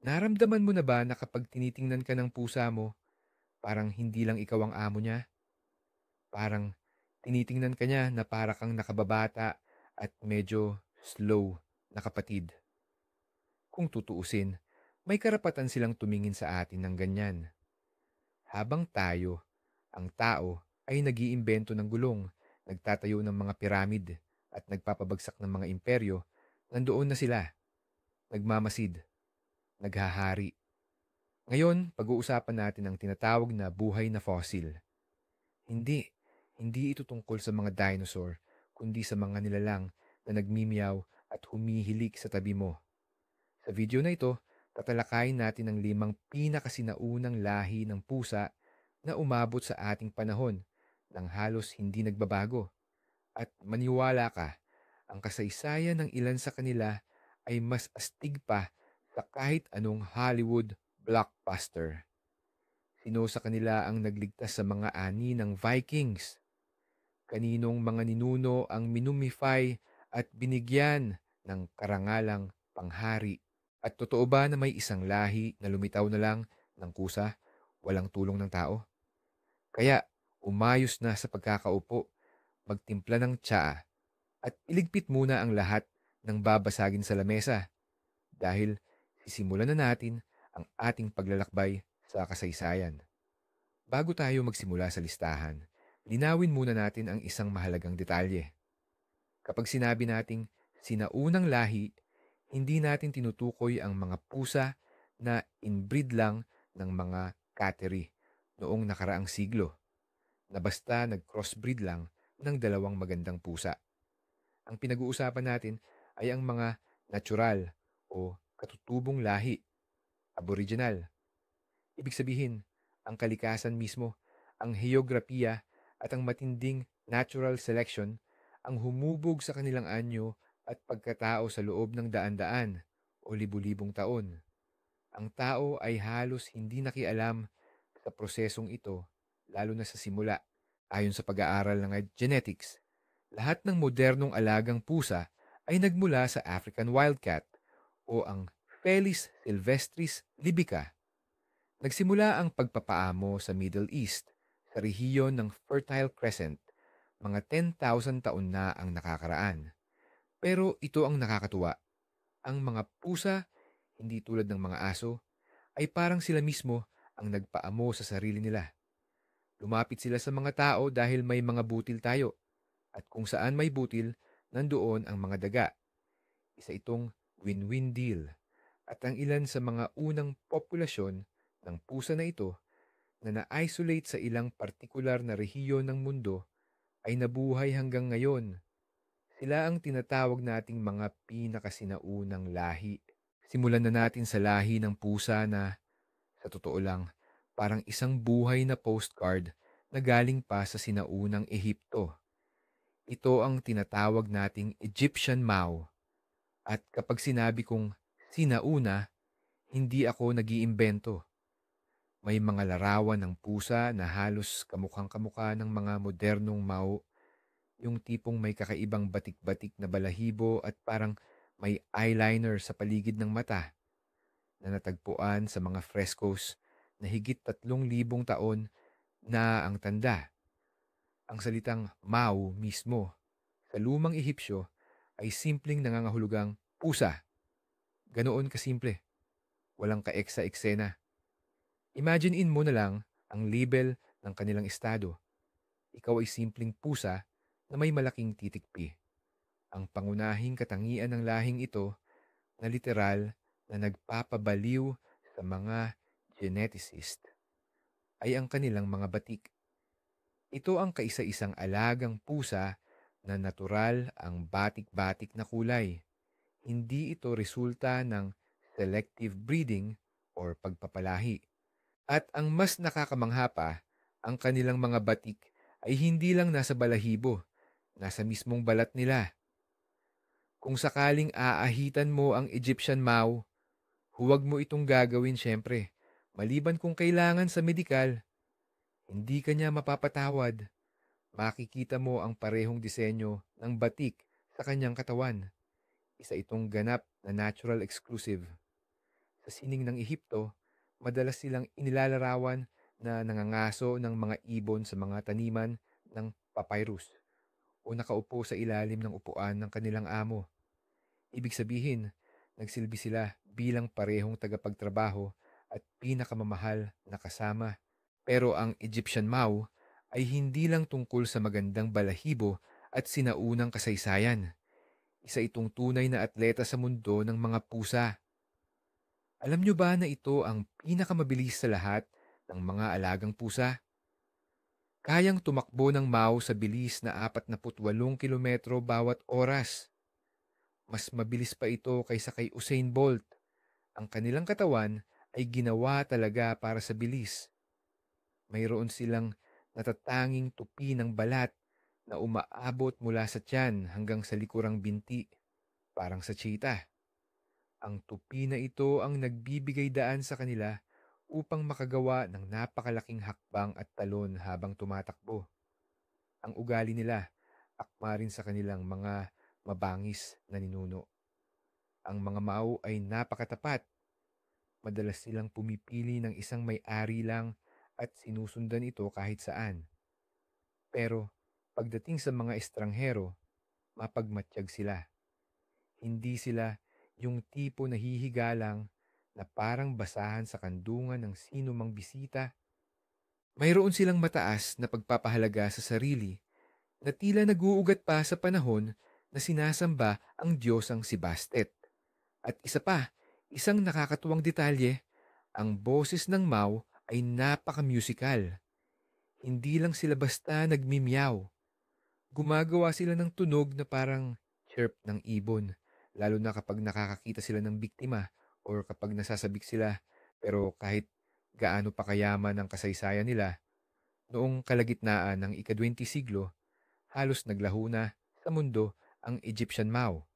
Naramdaman mo na ba na kapag tinitingnan ka ng pusa mo, parang hindi lang ikaw ang amo niya? Parang tinitingnan ka niya na para kang nakababata at medyo slow na kapatid. Kung tutuusin, may karapatan silang tumingin sa atin ng ganyan. Habang tayo, ang tao, ay nag-iimbento ng gulong, nagtatayo ng mga piramid, at nagpapabagsak ng mga imperyo, nandoon na sila, nagmamasid, naghahari. Ngayon, pag-uusapan natin ang tinatawag na buhay na fossil. Hindi, hindi ito tungkol sa mga dinosaur, kundi sa mga nilalang na nagmimiyaw at humihilik sa tabi mo. Sa video na ito, tatalakayin natin ang 5 pinakasinaunang lahi ng pusa na umabot sa ating panahon nang halos hindi nagbabago. At maniwala ka, ang kasaysayan ng ilan sa kanila ay mas astig pa sa kahit anong Hollywood blockbuster. Sino sa kanila ang nagligtas sa mga ani ng Vikings? Kaninong mga ninuno ang minumify at binigyan ng karangalang panghari? At totoo ba na may isang lahi na lumitaw na lang ng kusa, walang tulong ng tao? Kaya umayos na sa pagkakaupo, magtimpla ng tsaa at iligpit muna ang lahat ng babasagin sa lamesa dahil sisimulan na natin ang ating paglalakbay sa kasaysayan. Bago tayo magsimula sa listahan, linawin muna natin ang isang mahalagang detalye. Kapag sinabi nating sinaunang lahi, hindi natin tinutukoy ang mga pusa na inbreed lang ng mga cattery noong nakaraang siglo na basta nag-crossbreed lang ng dalawang magandang pusa. Ang pinag-uusapan natin ay ang mga natural o katutubong lahi, aboriginal. Ibig sabihin, ang kalikasan mismo, ang heograpiya at ang matinding natural selection ang humubog sa kanilang anyo at pagkatao sa loob ng daan-daan o libu-libong taon. Ang tao ay halos hindi nakialam sa prosesong ito, lalo na sa simula. Ayon sa pag-aaral ng genetics, lahat ng modernong alagang pusa ay nagmula sa African wildcat o ang Felis silvestris libica. Nagsimula ang pagpapaamo sa Middle East, sa rehiyon ng Fertile Crescent, mga 10,000 taon na ang nakakaraan. Pero ito ang nakakatuwa. Ang mga pusa, hindi tulad ng mga aso, ay parang sila mismo ang nagpaamo sa sarili nila. Lumapit sila sa mga tao dahil may mga butil tayo. At kung saan may butil, nandoon ang mga daga. Isa itong win-win deal. At ang ilan sa mga unang populasyon ng pusa na ito na na-isolate sa ilang partikular na rehiyon ng mundo ay nabuhay hanggang ngayon. Sila ang tinatawag nating mga pinakasinaunang lahi. Simulan na natin sa lahi ng pusa na, sa totoo lang, parang isang buhay na postcard na galing pa sa sinaunang Ehipto. Ito ang tinatawag nating Egyptian Mau. At kapag sinabi kong sinauna, hindi ako nag-iimbento. May mga larawan ng pusa na halos kamukhang-kamukha ng mga modernong Mau, yung tipong may kakaibang batik-batik na balahibo at parang may eyeliner sa paligid ng mata na natagpuan sa mga frescoes na higit 3,000 taon na ang tanda. Ang salitang Mau mismo sa lumang Ehipsyo ay simpleng nangangahulugang pusa. Ganoon kasimple, walang kaeksa-eksena. Imagine mo na lang ang label ng kanilang estado. Ikaw ay simpleng pusa na may malaking titikpi. Ang pangunahing katangian ng lahing ito na literal na nagpapabaliw sa mga geneticist ay ang kanilang mga batik. Ito ang kaisa-isang alagang pusa na natural ang batik-batik na kulay. Hindi ito resulta ng selective breeding or pagpapalahi. At ang mas nakakamangha pa, ang kanilang mga batik ay hindi lang nasa balahibo, nasa mismong balat nila. Kung sakaling aahitan mo ang Egyptian Mau, huwag mo itong gagawin siyempre, maliban kung kailangan sa medikal. Hindi ka niya mapapatawad. Makikita mo ang parehong disenyo ng batik sa kanyang katawan. Isa itong ganap na natural exclusive. Sa sining ng Ehipto, madalas silang inilalarawan na nangangaso ng mga ibon sa mga taniman ng papyrus o nakaupo sa ilalim ng upuan ng kanilang amo. Ibig sabihin, nagsilbi sila bilang parehong tagapagtrabaho at pinakamamahal na kasama. Pero ang Egyptian Mau ay hindi lang tungkol sa magandang balahibo at sinaunang kasaysayan. Isa itong tunay na atleta sa mundo ng mga pusa. Alam nyo ba na ito ang pinakamabilis sa lahat ng mga alagang pusa? Kayang tumakbo ng Mau sa bilis na 48 kilometro bawat oras. Mas mabilis pa ito kaysa kay Usain Bolt. Ang kanilang katawan ay ginawa talaga para sa bilis. Mayroon silang natatanging tupi ng balat na umaabot mula sa tiyan hanggang sa likurang binti, parang sa cheetah. Ang tupi na ito ang nagbibigay daan sa kanila upang makagawa ng napakalaking hakbang at talon habang tumatakbo. Ang ugali nila, akma rin sa kanilang mga mabangis na ninuno. Ang mga Mau ay napakatapat. Madalas silang pumipili ng isang may-ari lang at sinusundan ito kahit saan. Pero pagdating sa mga estranghero, mapagmatyag sila. Hindi sila yung tipo na hihiga lang na parang basahan sa kandungan ng sino mang bisita. Mayroon silang mataas na pagpapahalaga sa sarili na tila naguugat pa sa panahon na sinasamba ang diyosang si Bastet. At isa pa, isang nakakatuwang detalye, ang boses ng Mau ay napaka-musical. Hindi lang sila basta nagmimiyaw. Gumagawa sila ng tunog na parang chirp ng ibon, lalo na kapag nakakakita sila ng biktima or kapag nasasabik sila. Pero kahit gaano pa kayaman ang kasaysayan nila, noong kalagitnaan ng ika-20 siglo, halos naglaho na sa mundo ang Egyptian Mau.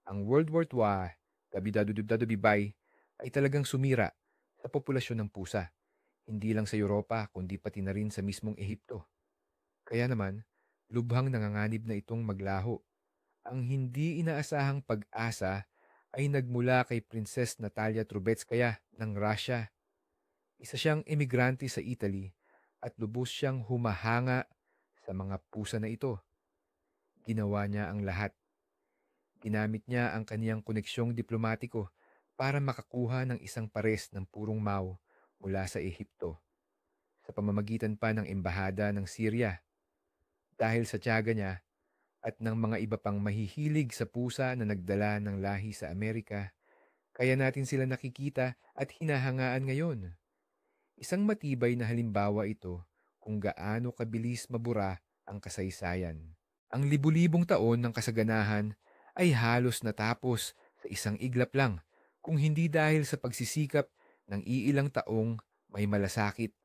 Ang World War II, Dabidadudubdadubibay, ay talagang sumira sa populasyon ng pusa, hindi lang sa Europa kundi pati na rin sa mismong Ehipto. Kaya naman, lubhang nanganganib na itong maglaho. Ang hindi inaasahang pag-asa ay nagmula kay Princess Natalia Trubetskaya ng Russia. Isa siyang emigrante sa Italy at lubos siyang humahanga sa mga pusa na ito. Ginawa niya ang lahat. Ginamit niya ang kaniyang koneksyong diplomatiko para makakuha ng isang pares ng purong Mau mula sa Ehipto sa pamamagitan pa ng embahada ng Syria. Dahil sa tiyaga niya at ng mga iba pang mahihilig sa pusa na nagdala ng lahi sa Amerika, kaya natin sila nakikita at hinahangaan ngayon. Isang matibay na halimbawa ito kung gaano kabilis mabura ang kasaysayan. Ang libu-libong taon ng kasaganahan ay halos natapos sa isang iglap lang, kung hindi dahil sa pagsisikap ng iilang taong may malasakit.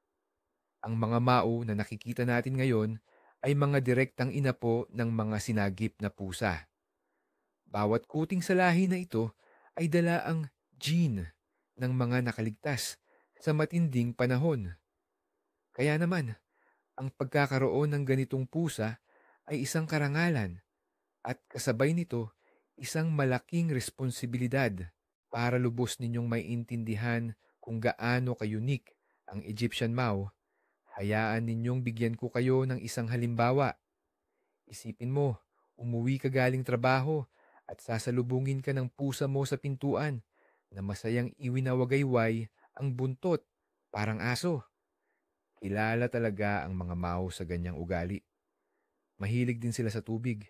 Ang mga Mau na nakikita natin ngayon ay mga direktang inapo ng mga sinagip na pusa. Bawat kuting sa lahi na ito ay dala ang gene ng mga nakaligtas sa matinding panahon. Kaya naman, ang pagkakaroon ng ganitong pusa ay isang karangalan at kasabay nito isang malaking responsibilidad. Para lubos ninyong maiintindihan kung gaano ka-unique ang Egyptian Mau, hayaan ninyong bigyan ko kayo ng isang halimbawa. Isipin mo, umuwi ka galing trabaho at sasalubungin ka ng pusa mo sa pintuan na masayang iwinawagayway ang buntot, parang aso. Kilala talaga ang mga Mau sa ganyang ugali. Mahilig din sila sa tubig,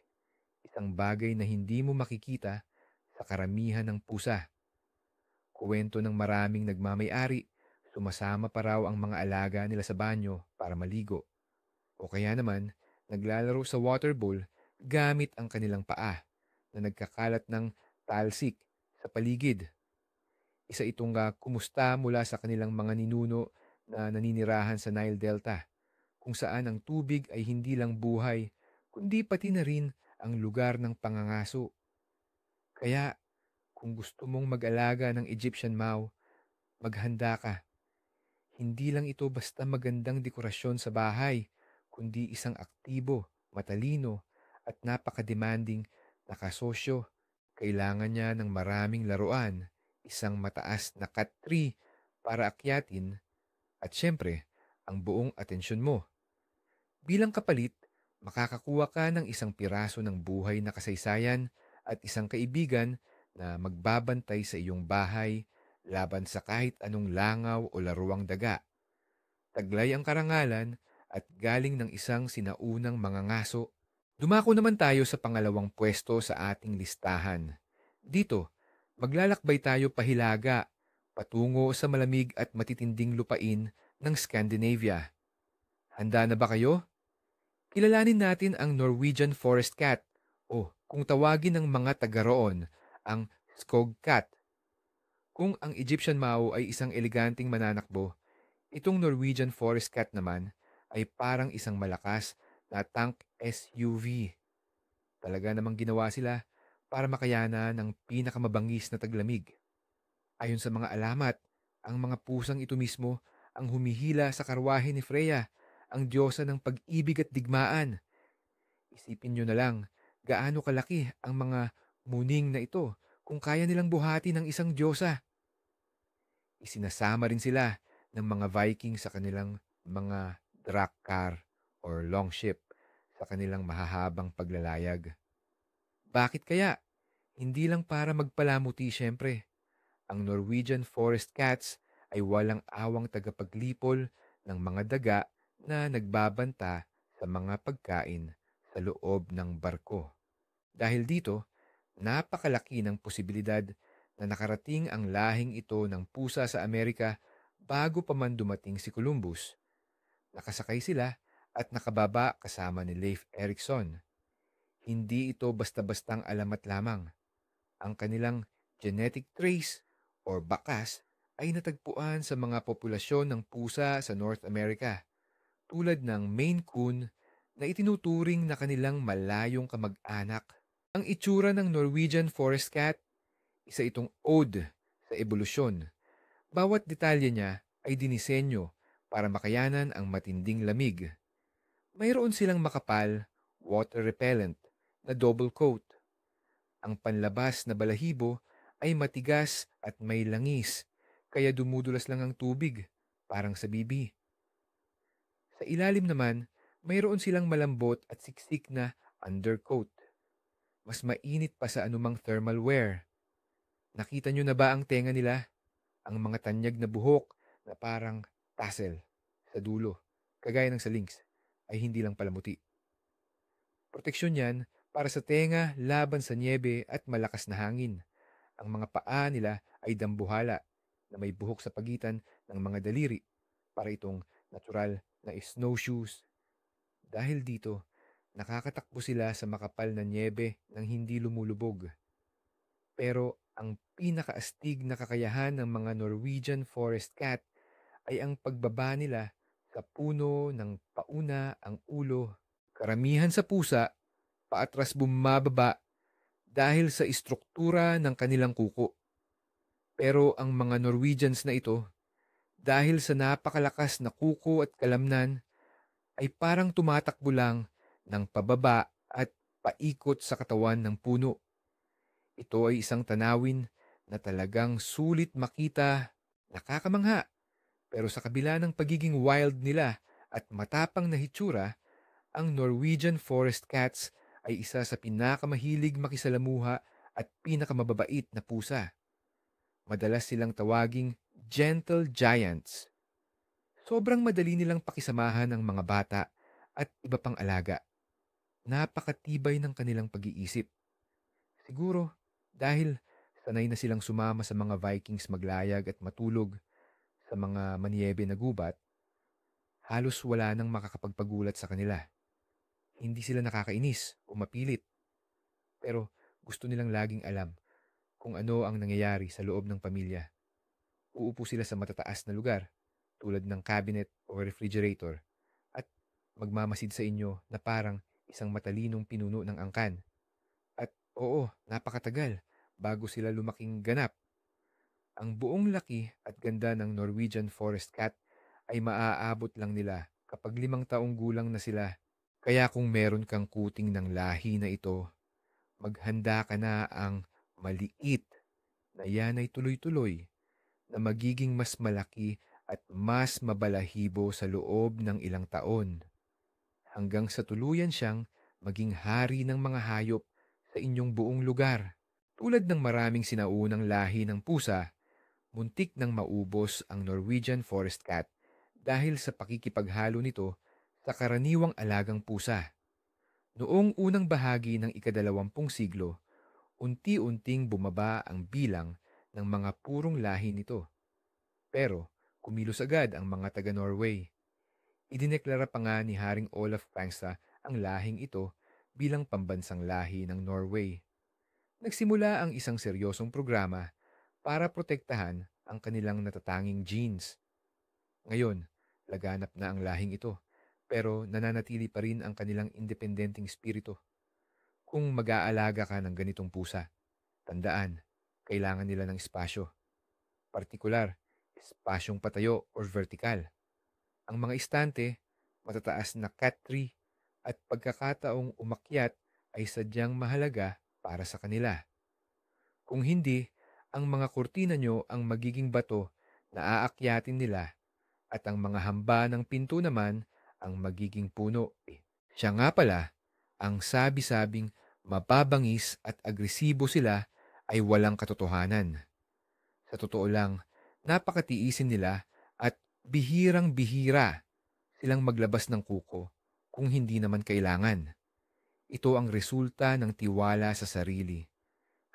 isang bagay na hindi mo makikita sa karamihan ng pusa. Kuwento ng maraming nagmamay-ari, sumasama pa raw ang mga alaga nila sa banyo para maligo. O kaya naman, naglalaro sa water bowl gamit ang kanilang paa na nagkakalat ng talsik sa paligid. Isa itong kumusta mula sa kanilang mga ninuno na naninirahan sa Nile Delta, kung saan ang tubig ay hindi lang buhay, kundi pati na rin ang lugar ng pangangaso. Kaya, kung gusto mong mag-alaga ng Egyptian Mau, maghanda ka. Hindi lang ito basta magandang dekorasyon sa bahay, kundi isang aktibo, matalino, at napaka-demanding na kasosyo. Kailangan niya ng maraming laruan, isang mataas na cut tree para akyatin at syempre, ang buong atensyon mo. Bilang kapalit, makakakuha ka ng isang piraso ng buhay na kasaysayan at isang kaibigan na magbabantay sa iyong bahay laban sa kahit anong langaw o laruang daga. Taglay ang karangalan at galing ng isang sinaunang mga ngaso. Dumako naman tayo sa pangalawang pwesto sa ating listahan. Dito, maglalakbay tayo pahilaga, patungo sa malamig at matitinding lupain ng Scandinavia. Handa na ba kayo? Kilalanin natin ang Norwegian Forest Cat o kung tawagin ng mga taga roon, ang Skogcat. Kung ang Egyptian Mau ay isang eleganteng mananakbo, itong Norwegian Forest Cat naman ay parang isang malakas na tank SUV. Talaga namang ginawa sila para makayana ng pinakamabangis na taglamig. Ayon sa mga alamat, ang mga pusang ito mismo ang humihila sa karwahe ni Freya, ang diyosa ng pag-ibig at digmaan. Isipin nyo na lang, gaano kalaki ang mga muning na ito kung kaya nilang buhati ng isang diyosa. Isinasama rin sila ng mga Viking sa kanilang mga drakkar or longship sa kanilang mahahabang paglalayag. Bakit kaya? Hindi lang para magpalamuti syempre. Ang Norwegian Forest Cats ay walang awang tagapaglipol ng mga daga na nagbabanta sa mga pagkain sa loob ng barko. Dahil dito, napakalaki ng posibilidad na nakarating ang lahing ito ng pusa sa Amerika bago pa man dumating si Columbus. Nakasakay sila at nakababa kasama ni Leif Erikson. Hindi ito basta-bastang alamat lamang. Ang kanilang genetic trace or bakas ay natagpuan sa mga populasyon ng pusa sa North America, tulad ng Maine Coon na itinuturing na kanilang malayong kamag-anak. Ang itsura ng Norwegian Forest Cat, isa itong ode sa ebolusyon. Bawat detalye niya ay dinisenyo para makayanan ang matinding lamig. Mayroon silang makapal, water repellent na double coat. Ang panlabas na balahibo ay matigas at may langis, kaya dumudulas lang ang tubig, parang sa bibi. Sa ilalim naman, mayroon silang malambot at siksik na undercoat. Mas mainit pa sa anumang thermal wear. Nakita nyo na ba ang tenga nila? Ang mga tanyag na buhok na parang tassel sa dulo, kagaya ng sa lynx, ay hindi lang palamuti. Proteksyon yan para sa tenga laban sa niebe at malakas na hangin. Ang mga paa nila ay dambuhala na may buhok sa pagitan ng mga daliri para itong natural na snowshoes. Dahil dito, nakakatakbo sila sa makapal na niebe nang hindi lumulubog. Pero ang pinakaastig na kakayahan ng mga Norwegian Forest Cat ay ang pagbaba nila sa puno ng pauna ang ulo. Karamihan sa pusa, paatras bumababa dahil sa istruktura ng kanilang kuko. Pero ang mga Norwegians na ito, dahil sa napakalakas na kuko at kalamnan, ay parang tumatakbo lang ng pababa at paikot sa katawan ng puno. Ito ay isang tanawin na talagang sulit makita, nakakamangha. Pero sa kabila ng pagiging wild nila at matapang na hitsura, ang Norwegian Forest Cats ay isa sa pinakamahilig makisalamuha at pinakamababait na pusa. Madalas silang tawaging gentle giants. Sobrang madali nilang pakisamahan ng mga bata at iba pang alaga. Napakatibay ng kanilang pag-iisip. Siguro dahil sanay na silang sumama sa mga Vikings maglayag at matulog sa mga manyebe na gubat, halos wala nang makakapagpagulat sa kanila. Hindi sila nakakainis o mapilit, pero gusto nilang laging alam kung ano ang nangyayari sa loob ng pamilya. Uupo sila sa matataas na lugar, tulad ng cabinet o refrigerator, at magmamasid sa inyo na parang isang matalinong pinuno ng angkan. At oo, napakatagal bago sila lumaking ganap. Ang buong laki at ganda ng Norwegian Forest Cat ay maaabot lang nila kapag 5 taong gulang na sila. Kaya kung meron kang kuting ng lahi na ito, maghanda ka na ang maliit na yan ay tuloy-tuloy na magiging mas malaki at mas mabalahibo sa loob ng ilang taon hanggang sa tuluyan siyang maging hari ng mga hayop sa inyong buong lugar. Tulad ng maraming sinaunang lahi ng pusa, muntik nang maubos ang Norwegian Forest Cat dahil sa pakikipaghalo nito sa karaniwang alagang pusa. Noong unang bahagi ng ikadalawampung siglo, unti-unting bumaba ang bilang ng mga purong lahi nito. Pero kumilos agad ang mga taga-Norway. Idineklara pa nga ni Haring Olaf Pangsa ang lahing ito bilang pambansang lahi ng Norway. Nagsimula ang isang seryosong programa para protektahan ang kanilang natatanging genes. Ngayon, laganap na ang lahing ito, pero nananatili pa rin ang kanilang independenteng spirito. Kung mag-aalaga ka ng ganitong pusa, tandaan, kailangan nila ng espasyo. Partikular, espasyong patayo or vertikal. Ang mga istante, matataas na cat tree, at pagkakataong umakyat ay sadyang mahalaga para sa kanila. Kung hindi, ang mga kurtina nyo ang magiging bato na aakyatin nila at ang mga hamba ng pinto naman ang magiging puno. Siya nga pala, ang sabi-sabing mababangis at agresibo sila ay walang katotohanan. Sa totoo lang, napakatiisin nila at bihirang-bihira silang maglabas ng kuko kung hindi naman kailangan. Ito ang resulta ng tiwala sa sarili,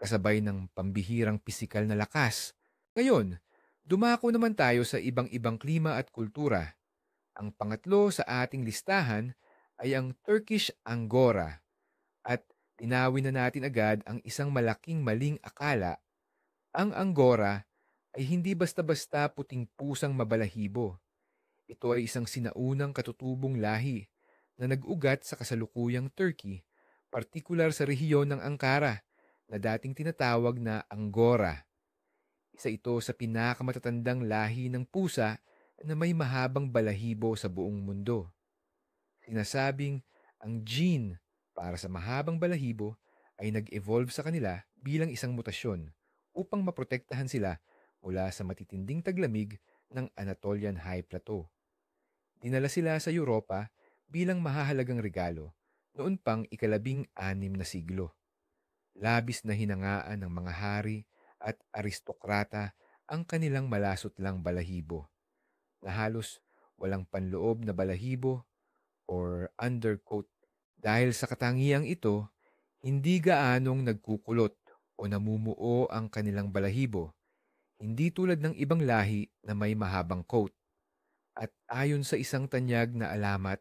kasabay ng pambihirang pisikal na lakas. Ngayon, dumako naman tayo sa ibang-ibang klima at kultura. Ang pangatlo sa ating listahan ay ang Turkish Angora at tinawin na natin agad ang isang malaking maling akala. Ang Angora ay hindi basta-basta puting pusang mabalahibo. Ito ay isang sinaunang katutubong lahi na nag-ugat sa kasalukuyang Turkey, partikular sa rehiyon ng Ankara na dating tinatawag na Angora. Isa ito sa pinakamatatandang lahi ng pusa na may mahabang balahibo sa buong mundo. Sinasabing ang gene para sa mahabang balahibo ay nag-evolve sa kanila bilang isang mutasyon upang maprotektahan sila mula sa matitinding taglamig ng Anatolian High Plateau. Dinala sila sa Europa bilang mahahalagang regalo noon pang ikalabing-anim na siglo. Labis na hinangaan ng mga hari at aristokrata ang kanilang malasot lang balahibo na halos walang panloob na balahibo or undercoat. Dahil sa katangiang ito, hindi gaanong nagkukulot o namumuo ang kanilang balahibo, hindi tulad ng ibang lahi na may mahabang coat. At ayon sa isang tanyag na alamat,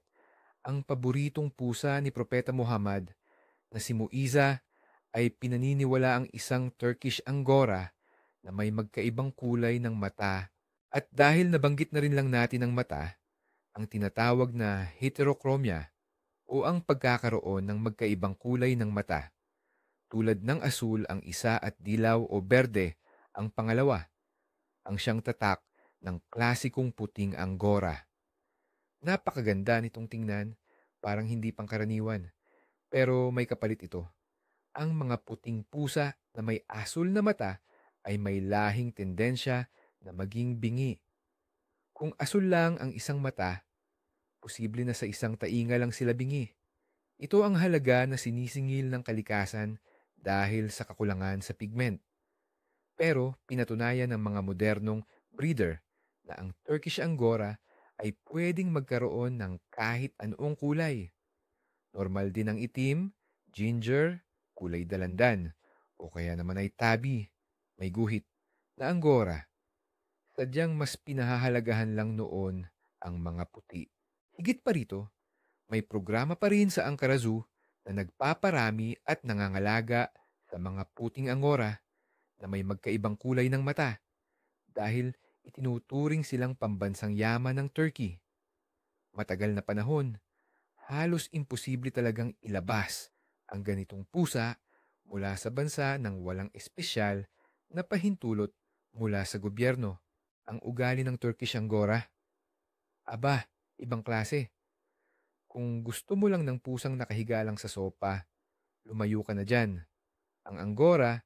ang paboritong pusa ni Propeta Muhammad na si Muiza ay pinaniniwala ang isang Turkish Angora na may magkaibang kulay ng mata. At dahil nabanggit na rin lang natin ang mata, ang tinatawag na heterochromia o ang pagkakaroon ng magkaibang kulay ng mata. Tulad ng asul ang isa at dilaw o berde ang pangalawa, ang siyang tatak ng klasikong puting Angora. Napakaganda nitong tingnan, parang hindi pangkaraniwan, pero may kapalit ito. Ang mga puting pusa na may asul na mata ay may lahing tendensya na maging bingi. Kung asul lang ang isang mata, posible na sa isang tainga lang sila bingi. Ito ang halaga na sinisingil ng kalikasan dahil sa kakulangan sa pigment. Pero pinatunayan ng mga modernong breeder na ang Turkish Angora ay pwedeng magkaroon ng kahit anoong kulay. Normal din ang itim, ginger, kulay dalandan, o kaya naman ay tabi, may guhit, na Angora. Sadyang mas pinahahalagahan lang noon ang mga puti. Higit pa rito, may programa pa rin sa Ankara Zoo na nagpaparami at nangangalaga sa mga puting Angora na may magkaibang kulay ng mata dahil itinuturing silang pambansang yaman ng Turkey. Matagal na panahon, halos imposible talagang ilabas ang ganitong pusa mula sa bansa ng walang espesyal na pahintulot mula sa gobyerno. Ang ugali ng Turkish Angora, aba, ibang klase. Kung gusto mo lang ng pusang nakahiga lang sa sopa, lumayo ka na dyan. Ang Angora,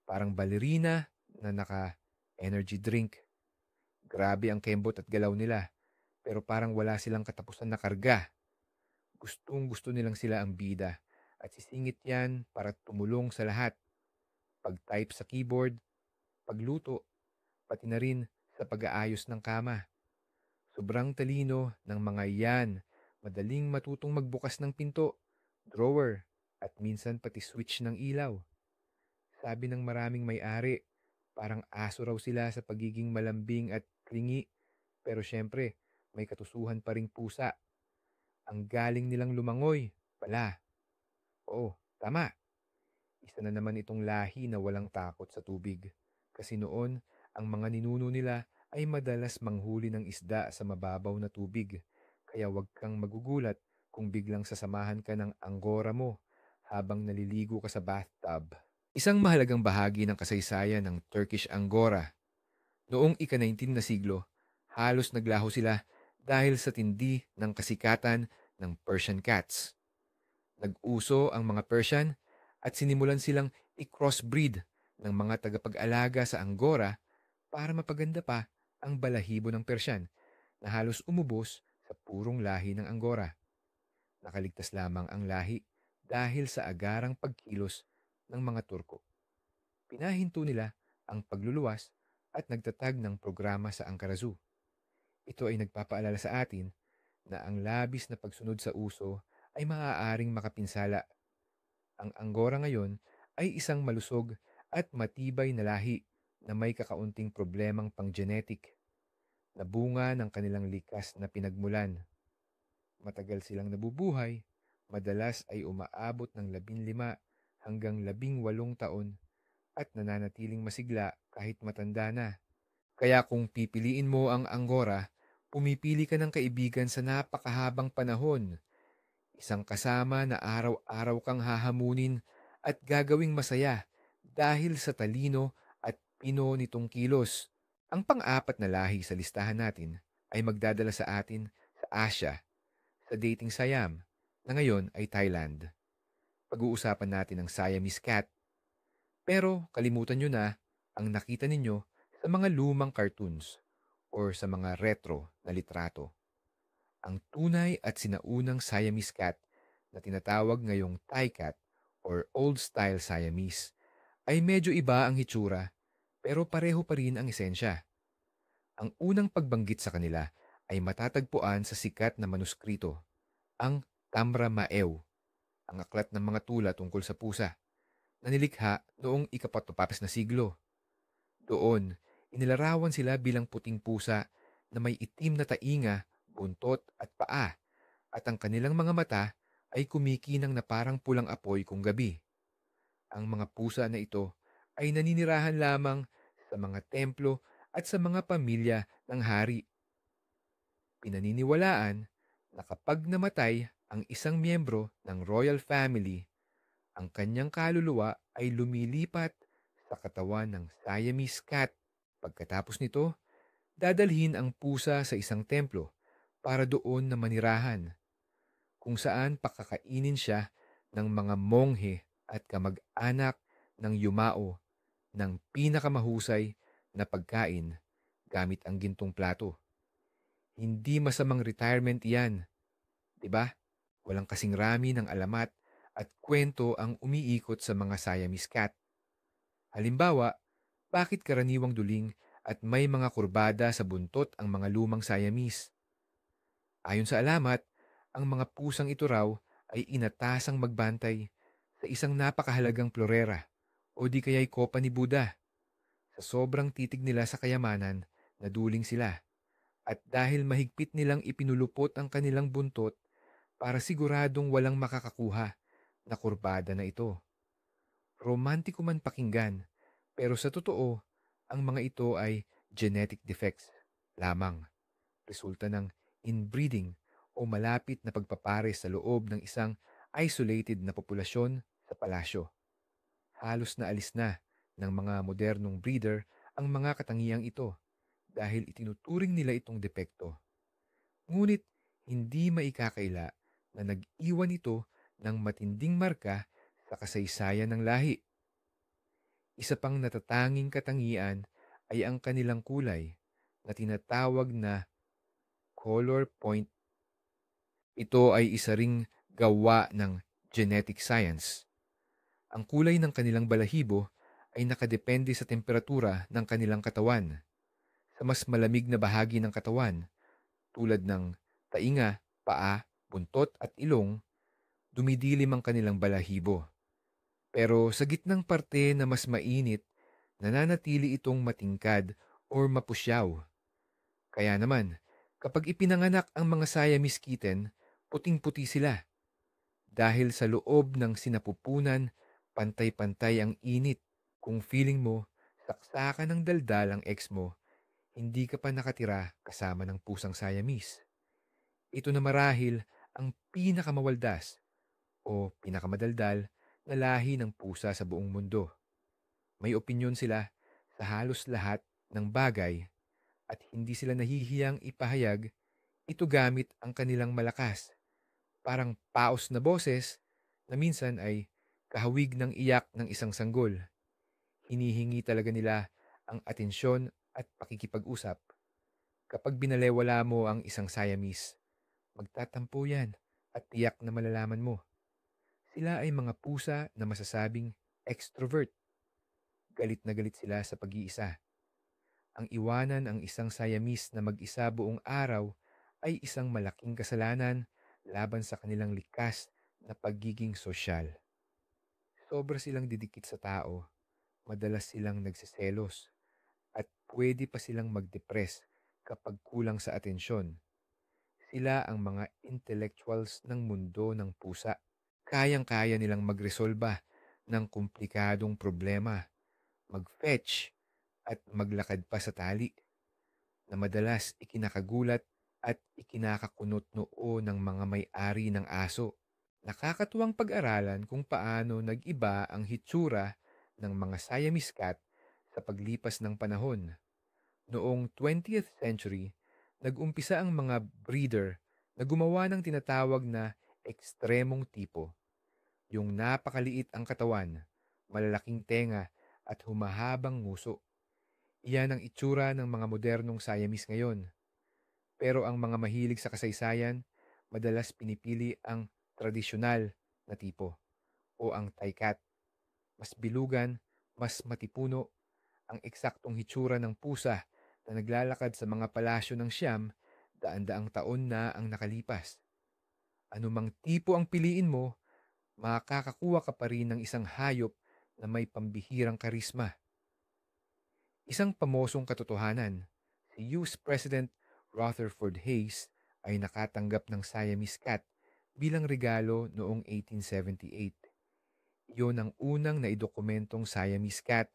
parang balerina na naka-energy drink. Grabe ang kembot at galaw nila, pero parang wala silang katapusan na karga. Gustong-gusto nilang sila ang bida at sisingit yan para tumulong sa lahat. Pag-type sa keyboard, pagluto, pati na rin sa pag-aayos ng kama. Sobrang talino ng mga yan. Madaling matutong magbukas ng pinto, drawer, at minsan pati switch ng ilaw. Sabi ng maraming may-ari, parang aso raw sila sa pagiging malambing at klingi. Pero syempre, may katusuhan pa ring pusa. Ang galing nilang lumangoy. Pala. Oo, tama. Isa na naman itong lahi na walang takot sa tubig. Kasi noon, ang mga ninuno nila ay madalas manghuli ng isda sa mababaw na tubig. Kaya wag kang magugulat kung biglang sasamahan ka ng anggora mo habang naliligo ka sa bathtub. Isang mahalagang bahagi ng kasaysayan ng Turkish Angora. Noong ika-19 na siglo, halos naglaho sila dahil sa tindi ng kasikatan ng Persian cats. Nag-uso ang mga Persian at sinimulan silang i-crossbreed ng mga tagapag-alaga sa Angora para mapaganda pa ang balahibo ng Persian na halos umubos sa purong lahi ng Angora. Nakaligtas lamang ang lahi dahil sa agarang pagkilos ng mga Turko. Pinahinto nila ang pagluluwas at nagtatag ng programa sa Ankara Zoo. Ito ay nagpapaalala sa atin na ang labis na pagsunod sa uso ay maaaring makapinsala. Ang Angora ngayon ay isang malusog at matibay na lahi na may kakaunting problemang pang-genetic na bunga ng kanilang likas na pinagmulan. Matagal silang nabubuhay, madalas ay umaabot ng 15 hanggang 18 taon at nananatiling masigla kahit matanda na. Kaya kung pipiliin mo ang Angora, pumipili ka ng kaibigan sa napakahabang panahon. Isang kasama na araw-araw kang hahamunin at gagawing masaya dahil sa talino at pino nitong kilos. Ang pang-apat na lahi sa listahan natin ay magdadala sa atin sa Asia, sa dating Siam, na ngayon ay Thailand. Pag-uusapan natin ang Siamese cat. Pero kalimutan nyo na ang nakita ninyo sa mga lumang cartoons or sa mga retro na litrato. Ang tunay at sinaunang Siamese cat na tinatawag ngayong Thai cat or Old Style Siamese ay medyo iba ang hitsura pero pareho pa rin ang esensya. Ang unang pagbanggit sa kanila ay matatagpuan sa sikat na manuskrito, ang Tamra Maew, ang aklat ng mga tula tungkol sa pusa, na nilikha noong ika-14 na siglo. Doon, inilarawan sila bilang puting pusa na may itim na tainga, buntot at paa, at ang kanilang mga mata ay kumikinang na parang pulang apoy kung gabi. Ang mga pusa na ito ay naninirahan lamang sa mga templo at sa mga pamilya ng hari. Pinaniniwalaan na kapag namatay ang isang miyembro ng royal family, ang kanyang kaluluwa ay lumilipat sa katawan ng Siamese cat. Pagkatapos nito, dadalhin ang pusa sa isang templo para doon na manirahan, kung saan pakakainin siya ng mga monghe at kamag-anak ng yumao ng pinakamahusay na pagkain gamit ang gintong plato. Hindi masamang retirement yan, di ba? Walang kasing rami ng alamat at kwento ang umiikot sa mga Siamese cat. Halimbawa, bakit karaniwang duling at may mga kurbada sa buntot ang mga lumang Siamese? Ayon sa alamat, ang mga pusang ito raw ay inatasang magbantay sa isang napakahalagang florera o di kaya'y kopa ni Buddha. Sa sobrang titig nila sa kayamanan, naduling sila. At dahil mahigpit nilang ipinulupot ang kanilang buntot para siguradong walang makakakuha na kurbada na ito. Romantiko man pakinggan, pero sa totoo, ang mga ito ay genetic defects lamang. Resulta ng inbreeding o malapit na pagpapares sa loob ng isang isolated na populasyon sa palasyo. Halos na alis na ng mga modernong breeder ang mga katangiang ito dahil itinuturing nila itong depekto. Ngunit hindi maikakaila na nag-iwan ito ng matinding marka sa kasaysayan ng lahi. Isa pang natatanging katangian ay ang kanilang kulay na tinatawag na color point. Ito ay isa ring gawa ng genetic science. Ang kulay ng kanilang balahibo ay nakadepende sa temperatura ng kanilang katawan. Sa mas malamig na bahagi ng katawan, tulad ng tainga, paa, buntot at ilong, dumidilim ang kanilang balahibo. Pero sa gitnang parte na mas mainit, nananatili itong matingkad or mapusyaw. Kaya naman, kapag ipinanganak ang mga Siamese kitten, puting-puti sila. Dahil sa loob ng sinapupunan, pantay-pantay ang init. Kung feeling mo, saksakan ng daldal ang ex mo, hindi ka pa nakatira kasama ng pusang Siamese. Ito na marahil ang pinakamawaldas o pinakamadaldal na lahi ng pusa sa buong mundo. May opinyon sila sa halos lahat ng bagay at hindi sila nahihiyang ipahayag ito gamit ang kanilang malakas, parang paos na boses na minsan ay kahawig ng iyak ng isang sanggol. Hinihingi talaga nila ang atensyon at pakikipag-usap. Kapag binalewala mo ang isang Siamese, magtatampo yan at tiyak na malalaman mo. Sila ay mga pusa na masasabing extrovert. Galit na galit sila sa pag-iisa. Ang iwanan ang isang Siamese na mag-isa buong araw ay isang malaking kasalanan laban sa kanilang likas na pagiging sosyal. Sobra silang didikit sa tao, madalas silang nagseselos, at pwede pa silang mag-depress kapag kulang sa atensyon. Sila ang mga intellectuals ng mundo ng pusa. Kayang-kaya nilang magresolba ng komplikadong problema, mag-fetch at maglakad pa sa tali na madalas ikinakagulat at ikinakakunot noo ng mga may-ari ng aso. Nakakatuwang pag-aralan kung paano nag-iba ang hitsura ng mga Siamese cat sa paglipas ng panahon. Noong 20th century, nag-umpisa ang mga breeder na gumawa ng tinatawag na ekstremong tipo. Yung napakaliit ang katawan, malalaking tenga at humahabang nguso. Iyan ang itsura ng mga modernong Siamese ngayon. Pero ang mga mahilig sa kasaysayan, madalas pinipili ang tradisyonal na tipo o ang Thai cat. Mas bilugan, mas matipuno, ang eksaktong hitsura ng pusa na naglalakad sa mga palasyo ng Siam daan-daang taon na ang nakalipas. Anumang tipo ang piliin mo, makakakuha ka pa rin ng isang hayop na may pambihirang karisma. Isang pamosong katotohanan, si US President Rutherford Hayes ay nakatanggap ng Siamese cat bilang regalo noong 1878. Iyon ang unang naidokumentong Siamese cat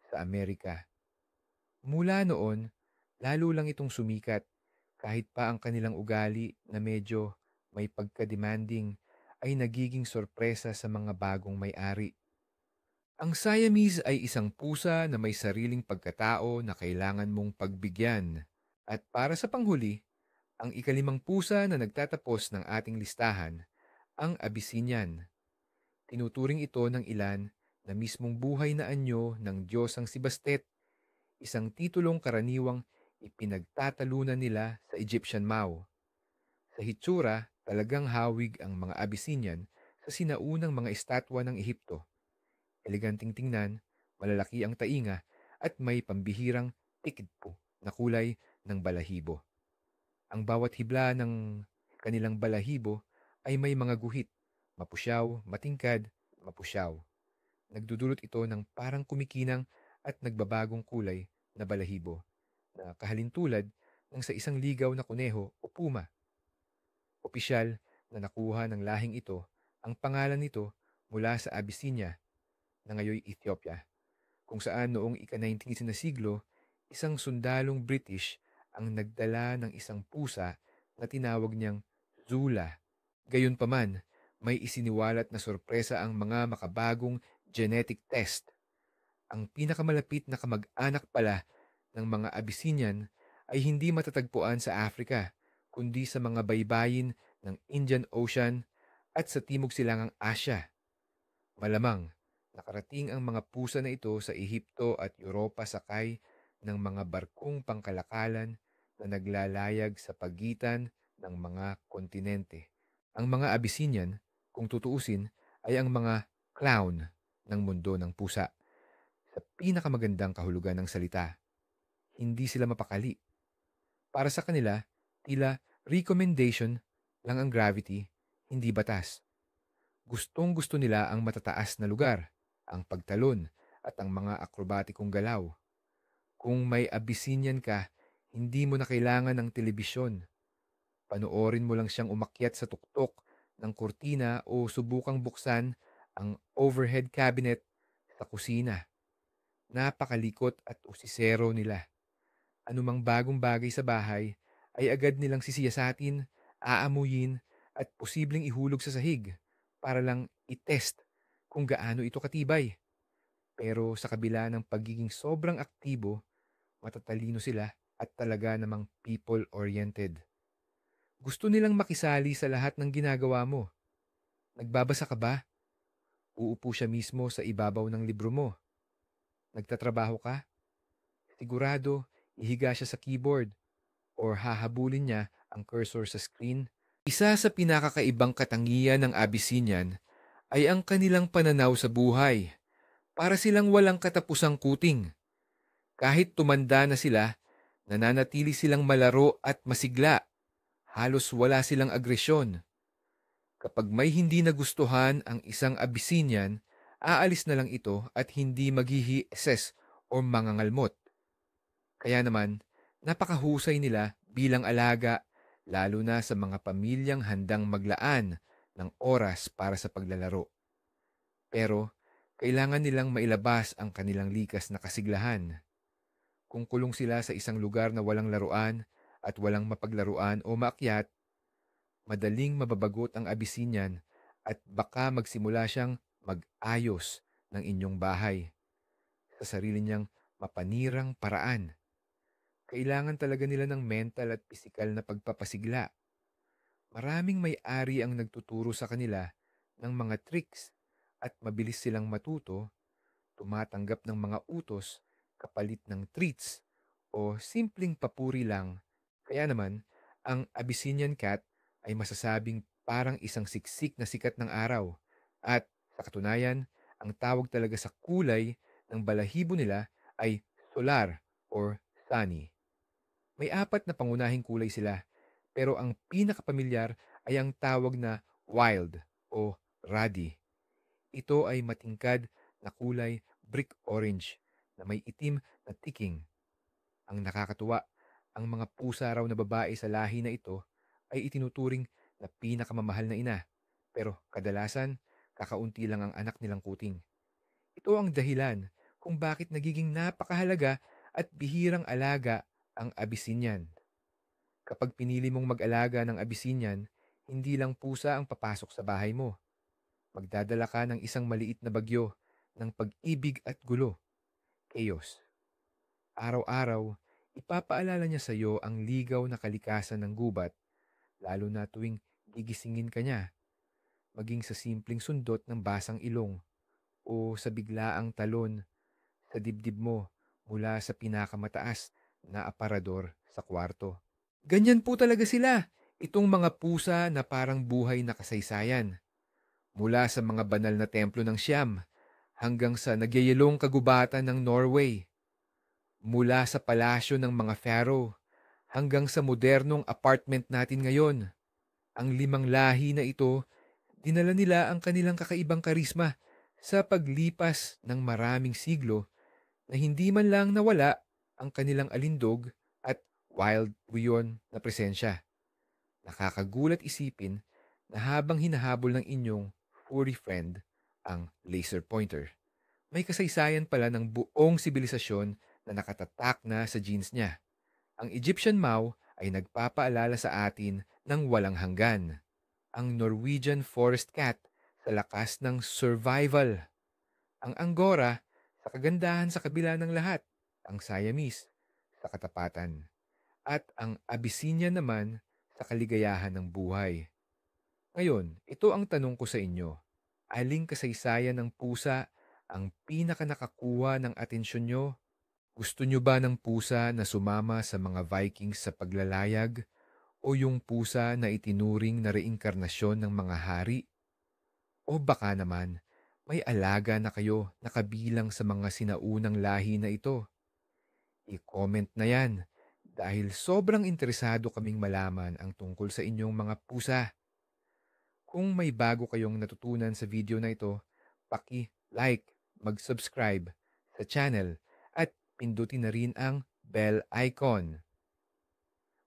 sa Amerika. Mula noon, lalo lang itong sumikat kahit pa ang kanilang ugali na medyo may pagka-demanding ay nagiging sorpresa sa mga bagong may-ari. Ang Siamese ay isang pusa na may sariling pagkatao na kailangan mong pagbigyan. At para sa panghuli, ang ikalimang pusa na nagtatapos ng ating listahan, ang Abyssinian. Tinuturing ito ng ilan na mismong buhay na anyo ng Diyosang si Bastet, isang titulong karaniwang ipinagtatalunan nila sa Egyptian Mao. Sa hitsura, talagang hawig ang mga Abyssinian sa sinaunang mga estatwa ng Ehipto. Eleganting tingnan, malalaki ang tainga at may pambihirang tikidpo na kulay ng balahibo. Ang bawat hibla ng kanilang balahibo ay may mga guhit, mapusyaw, matingkad, mapusyaw. Nagdudulot ito ng parang kumikinang at nagbabagong kulay na balahibo na kahalintulad ng sa isang ligaw na kuneho o puma. Opisyal na nakuha ng lahing ito ang pangalan nito mula sa Abyssinia na ngayoy Ethiopia, kung saan noong ika-19 na siglo, isang sundalong British ang nagdala ng isang pusa na tinawag niyang Zula. Gayunpaman, may isiniwalat na sorpresa ang mga makabagong genetic test. Ang pinakamalapit na kamag-anak pala ng mga Abyssinian ay hindi matatagpuan sa Africa, kundi sa mga baybayin ng Indian Ocean at sa Timog Silangang Asya. Malamang, Nakarating ang mga pusa na ito sa Ehipto at Europa sakay ng mga barkong pangkalakalan na naglalayag sa pagitan ng mga kontinente. Ang mga Abyssinian, kung tutuusin, ay ang mga clown ng mundo ng pusa. Sa pinakamagandang kahulugan ng salita, hindi sila mapakali. Para sa kanila, tila recommendation lang ang gravity, hindi batas. Gustong-gusto nila ang matataas na lugar, ang pagtalon, at ang mga akrobatikong galaw. Kung may Abyssinian ka, hindi mo na kailangan ng telebisyon. Panoorin mo lang siyang umakyat sa tuktok ng kurtina o subukang buksan ang overhead cabinet sa kusina. Napakalikot at usisero nila. Anumang bagong bagay sa bahay ay agad nilang sisiyasatin, aamuyin, at posibleng ihulog sa sahig para lang itest kung gaano ito katibay. Pero sa kabila ng pagiging sobrang aktibo, matatalino sila at talaga namang people-oriented. Gusto nilang makisali sa lahat ng ginagawa mo. Nagbabasa ka ba? Uupo siya mismo sa ibabaw ng libro mo. Nagtatrabaho ka? Sigurado, ihiga siya sa keyboard or hahabulin niya ang cursor sa screen. Isa sa pinakakaibang katangian ng Abyssinian ay ang kanilang pananaw sa buhay. Para silang walang katapusang kuting. Kahit tumanda na sila, nananatili silang malaro at masigla. Halos wala silang agresyon. Kapag may hindi nagustuhan ang isang Abyssinian, aalis na lang ito at hindi maghihi-assess o mangangalmot. Kaya naman, napakahusay nila bilang alaga, lalo na sa mga pamilyang handang maglaan ng oras para sa paglalaro. Pero, kailangan nilang mailabas ang kanilang likas na kasiglahan. Kung kulong sila sa isang lugar na walang laruan at walang mapaglaruan o maakyat, madaling mababagot ang Abyssinian at baka magsimula siyang mag-ayos ng inyong bahay sa sarili niyang mapanirang paraan. Kailangan talaga nila ng mental at pisikal na pagpapasigla. Maraming may-ari ang nagtuturo sa kanila ng mga tricks at mabilis silang matuto, tumatanggap ng mga utos kapalit ng treats o simpleng papuri lang. Kaya naman, ang Abyssinian cat ay masasabing parang isang siksik na sikat ng araw. At sa katunayan, ang tawag talaga sa kulay ng balahibo nila ay solar or sunny. May apat na pangunahing kulay sila, pero ang pinakapamilyar ay ang tawag na wild o ruddy. Ito ay matingkad na kulay brick orange na may itim na tiking. Ang nakakatuwa, ang mga pusa raw na babae sa lahi na ito ay itinuturing na pinakamamahal na ina. Pero kadalasan, kakaunti lang ang anak nilang kuting. Ito ang dahilan kung bakit nagiging napakahalaga at bihirang alaga ang Abyssinian. Kapag pinili mong mag-alaga ng Abyssinian, hindi lang pusa ang papasok sa bahay mo. Magdadala ka ng isang maliit na bagyo ng pag-ibig at gulo, chaos. Araw-araw, ipapaalala niya sa iyo ang ligaw na kalikasan ng gubat, lalo na tuwing gigisingin ka niya, maging sa simpleng sundot ng basang ilong o sa biglaang talon sa dibdib mo mula sa pinakamataas na aparador sa kwarto. Ganyan po talaga sila, itong mga pusa na parang buhay na kasaysayan. Mula sa mga banal na templo ng Siam hanggang sa nagyayelong kagubatan ng Norway. Mula sa palasyo ng mga pharaoh hanggang sa modernong apartment natin ngayon. Ang limang lahi na ito, dinala nila ang kanilang kakaibang karisma sa paglipas ng maraming siglo na hindi man lang nawala ang kanilang alindog at wild buyon na presensya. Nakakagulat isipin na habang hinahabol ng inyong furry friend ang laser pointer, may kasaysayan pala ng buong sibilisasyon na nakatatak na sa genes niya. Ang Egyptian Mau ay nagpapaalala sa atin ng walang hanggan. Ang Norwegian Forest Cat sa lakas ng survival. Ang Angora sa kagandahan sa kabila ng lahat. Ang Siamese sa katapatan. At ang Abyssinian naman sa kaligayahan ng buhay. Ngayon, ito ang tanong ko sa inyo. Aling kasaysayan ng pusa ang pinakanakakuha ng atensyon nyo? Gusto nyo ba ng pusa na sumama sa mga Vikings sa paglalayag o yung pusa na itinuring na reinkarnasyon ng mga hari? O baka naman, may alaga na kayo na kabilang sa mga sinaunang lahi na ito? I-comment na yan dahil sobrang interesado kaming malaman ang tungkol sa inyong mga pusa. Kung may bago kayong natutunan sa video na ito, paki-like, mag-subscribe sa channel at pindutin na rin ang bell icon.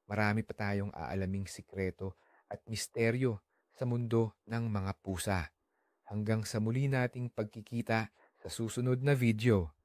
Marami pa tayong aalaming sikreto at misteryo sa mundo ng mga pusa. Hanggang sa muli nating pagkikita sa susunod na video.